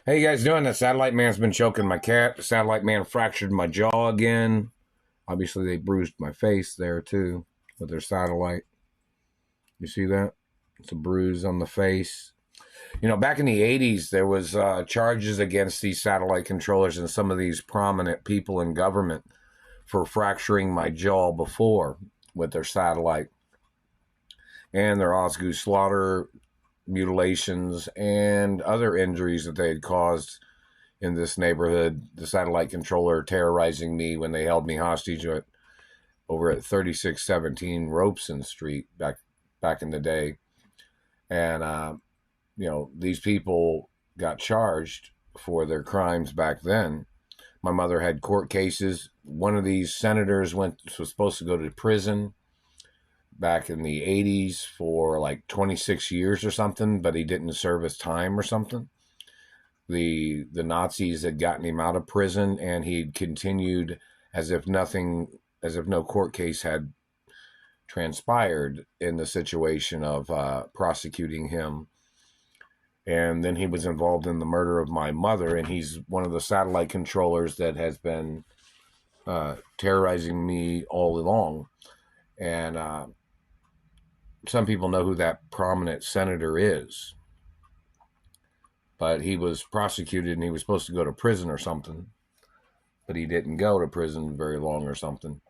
How you guys doing? The satellite man's been choking my cat. The satellite man fractured my jaw again. Obviously, they bruised my face there too with their satellite. You see that? It's a bruise on the face. You know, back in the 80s, there was charges against these satellite controllers and some of these prominent people in government for fracturing my jaw before with their satellite and their Osgood slaughter mutilations and other injuries that they had caused in this neighborhood. The satellite controller terrorizing me when they held me hostage over at 3617 Robeson Street back in the day. And, these people got charged for their crimes back then. My mother had court cases. One of these senators was supposed to go to prison back in the 80s for like 26 years or something, but he didn't serve his time or something. The Nazis had gotten him out of prison, and he'd continued as if no court case had transpired in the situation of prosecuting him. And then he was involved in the murder of my mother, and he's one of the satellite controllers that has been terrorizing me all along. And some people know who that prominent senator is. But he was prosecuted, and he was supposed to go to prison or something. But he didn't go to prison very long or something.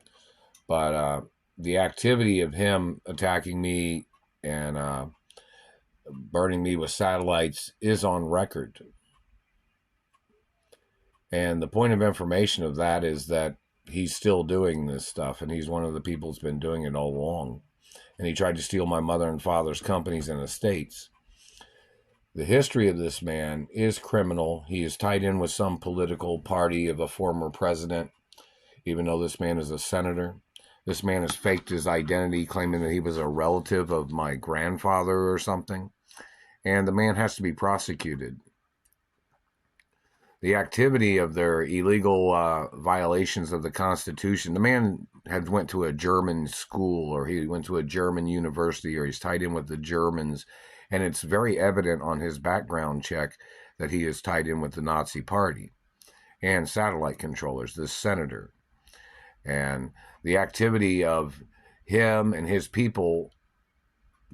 But the activity of him attacking me and burning me with satellites is on record. And the point of information of that is that he's still doing this stuff, and he's one of the people that's been doing it all along. And he tried to steal my mother and father's companies and estates. The history of this man is criminal. He is tied in with some political party of a former president, even though this man is a senator. This man has faked his identity, claiming that he was a relative of my grandfather or something. And the man has to be prosecuted. The activity of their illegal violations of the Constitution. The man had went to a German school, or he went to a German university, or he's tied in with the Germans. And it's very evident on his background check that he is tied in with the Nazi Party and satellite controllers, this senator. And the activity of him and his people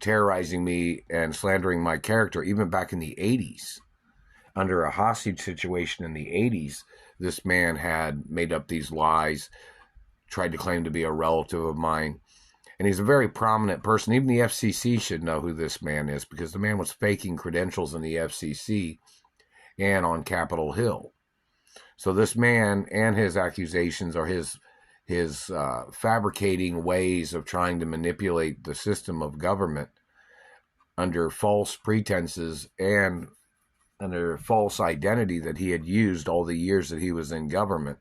terrorizing me and slandering my character, even back in the 80s, under a hostage situation in the 80s, this man had made up these lies, tried to claim to be a relative of mine. And he's a very prominent person. Even the FCC should know who this man is, because the man was faking credentials in the FCC and on Capitol Hill. So this man and his accusations are his fabricating ways of trying to manipulate the system of government under false pretenses and under false identity that he had used all the years that he was in government.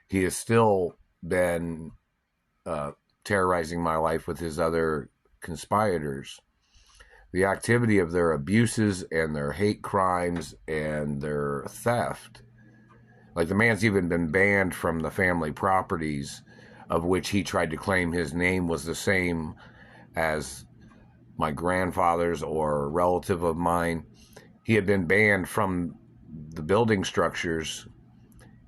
He has still been terrorizing my life with his other conspirators. The activity of their abuses and their hate crimes and their theft. Like, the man's even been banned from the family properties of which he tried to claim his name was the same as my grandfather's or a relative of mine. He had been banned from the building structures,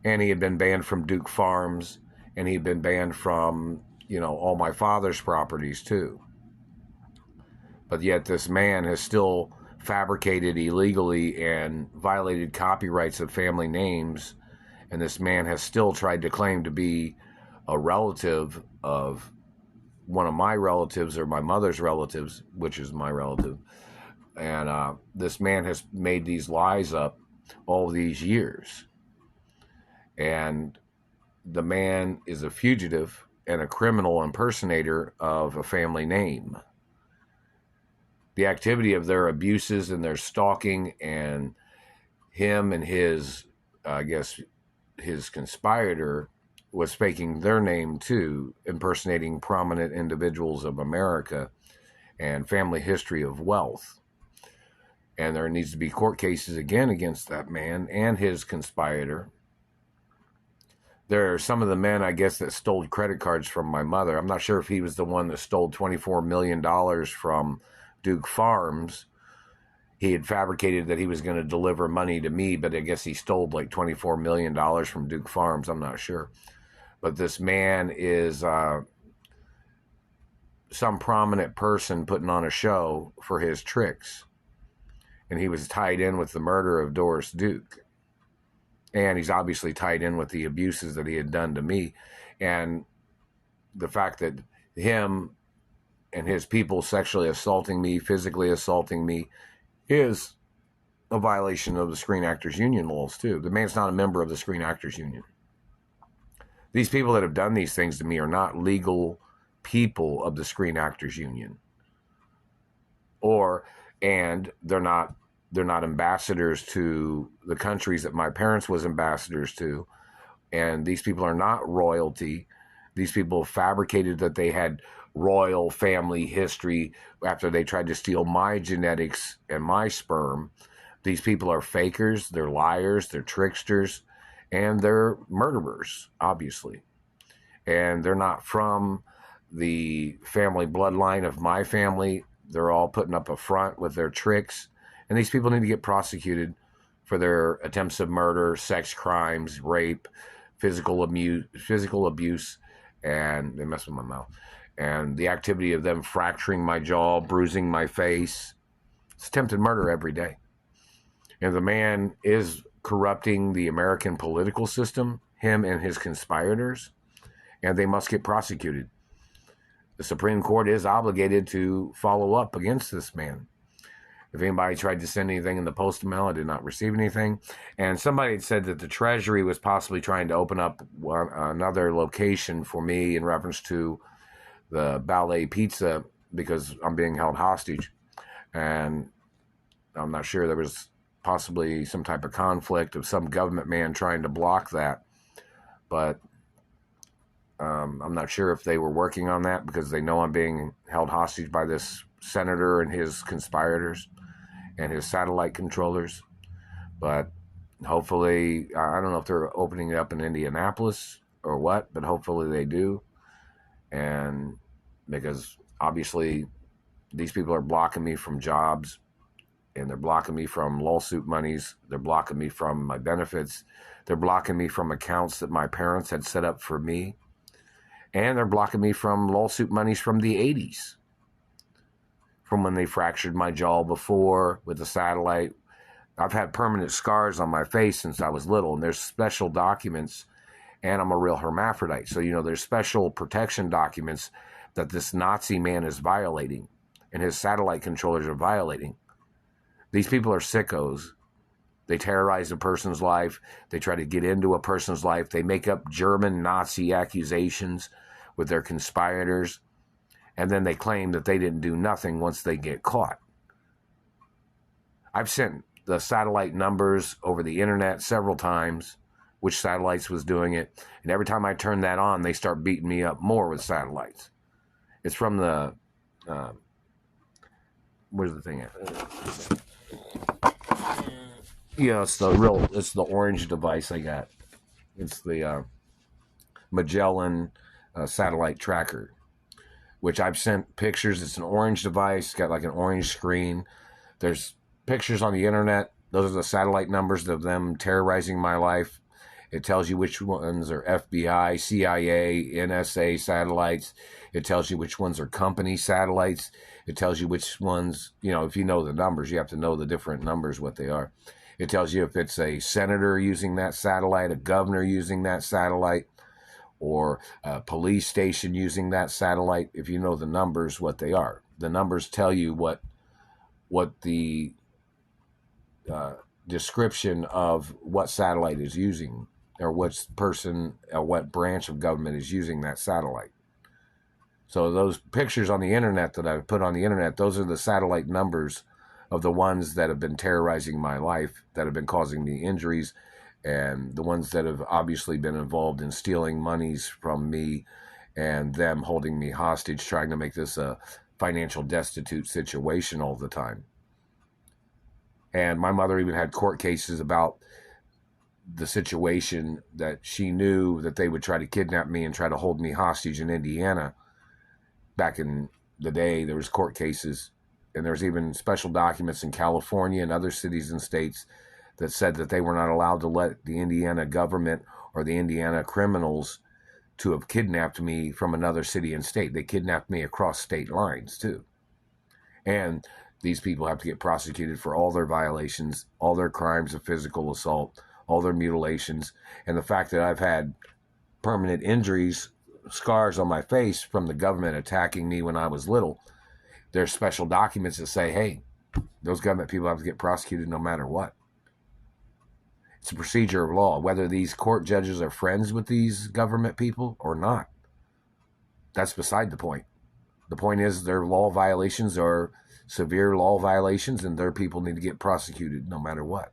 and he had been banned from Duke Farms, and he had been banned from, all my father's properties too. But yet this man has still fabricated illegally and violated copyrights of family names. And this man has still tried to claim to be a relative of one of my relatives, or my mother's relatives, which is my relative. And this man has made these lies up all these years. And the man is a fugitive and a criminal impersonator of a family name. The activity of their abuses and their stalking, and him and his conspirator was faking their name too, impersonating prominent individuals of America and family history of wealth. And there needs to be court cases again against that man and his conspirator. There are some of the men, I guess, that stole credit cards from my mother. I'm not sure if he was the one that stole $24 million from Duke Farms. he had fabricated that he was going to deliver money to me, but I guess he stole like $24 million from Duke Farms. I'm not sure. But this man is some prominent person putting on a show for his tricks. And he was tied in with the murder of Doris Duke. And he's obviously tied in with the abuses that he had done to me. And the fact that him and his people sexually assaulting me, physically assaulting me, is a violation of the Screen Actors Union laws, too. The man's not a member of the Screen Actors Union. These people that have done these things to me are not legal people of the Screen Actors Union. And they're not ambassadors to the countries that my parents was ambassadors to. And these people are not royalty. These people fabricated that they had royal family history after they tried to steal my genetics and my sperm. These people are fakers, they're liars, they're tricksters, and they're murderers, obviously. And they're not from the family bloodline of my family. They're all putting up a front with their tricks. And these people need to get prosecuted for their attempts of murder, sex crimes, rape, physical abuse, and they mess with my mouth. And the activity of them fracturing my jaw, bruising my face. It's attempted murder every day. And the man is corrupting the American political system, him and his conspirators, and they must get prosecuted. The Supreme Court is obligated to follow up against this man. If anybody tried to send anything in the postal mail, I did not receive anything. And somebody had said that the Treasury was possibly trying to open up another location for me in reference to the Ballet Pizza because I'm being held hostage. And I'm not sure, there was possibly some type of conflict of some government man trying to block that. But I'm not sure if they were working on that because they know I'm being held hostage by this senator and his conspirators and his satellite controllers. But hopefully, I don't know if they're opening it up in Indianapolis or what, but hopefully they do. And because obviously these people are blocking me from jobs, and they're blocking me from lawsuit monies. They're blocking me from my benefits. They're blocking me from accounts that my parents had set up for me. And they're blocking me from lawsuit monies from the 80s. From when they fractured my jaw before with the satellite. I've had permanent scars on my face since I was little, and there's special documents, and I'm a real hermaphrodite. So, there's special protection documents that this Nazi man is violating, and his satellite controllers are violating. These people are sickos. They terrorize a person's life. They try to get into a person's life. They make up German Nazi accusations with their conspirators. And then they claim that they didn't do nothing once they get caught. I've sent the satellite numbers over the internet several times, which satellites was doing it. And every time I turn that on, they start beating me up more with satellites. It's from the, where's the thing at? It's the orange device I got. It's the Magellan satellite tracker, which I've sent pictures. It's an orange device, got like an orange screen. There's pictures on the internet. Those are the satellite numbers of them terrorizing my life. It tells you which ones are FBI, CIA, NSA satellites. It tells you which ones are company satellites. It tells you which ones, if you know the numbers, you have to know the different numbers, what they are. It tells you if it's a senator using that satellite, a governor using that satellite, or a police station using that satellite. If you know the numbers, what they are. The numbers tell you what the description of what satellite is using, or what person or what branch of government is using that satellite. So those pictures on the internet that I've put on the internet, those are the satellite numbers of the ones that have been terrorizing my life, that have been causing me injuries, and the ones that have obviously been involved in stealing monies from me and them holding me hostage, trying to make this a financial destitute situation all the time. And my mother even had court cases about the situation that she knew that they would try to kidnap me and try to hold me hostage in Indiana. Back in the day, there was court cases And there's even special documents in California and other cities and states that said that they were not allowed to let the Indiana government or the Indiana criminals to have kidnapped me from another city and state. They kidnapped me across state lines too. And these people have to get prosecuted for all their violations, all their crimes of physical assault, all their mutilations. And the fact that I've had permanent injuries, scars on my face from the government attacking me when I was little, there's special documents that say, hey, those government people have to get prosecuted no matter what. It's a procedure of law, whether these court judges are friends with these government people or not. That's beside the point. The point is their law violations are severe law violations, and their people need to get prosecuted no matter what.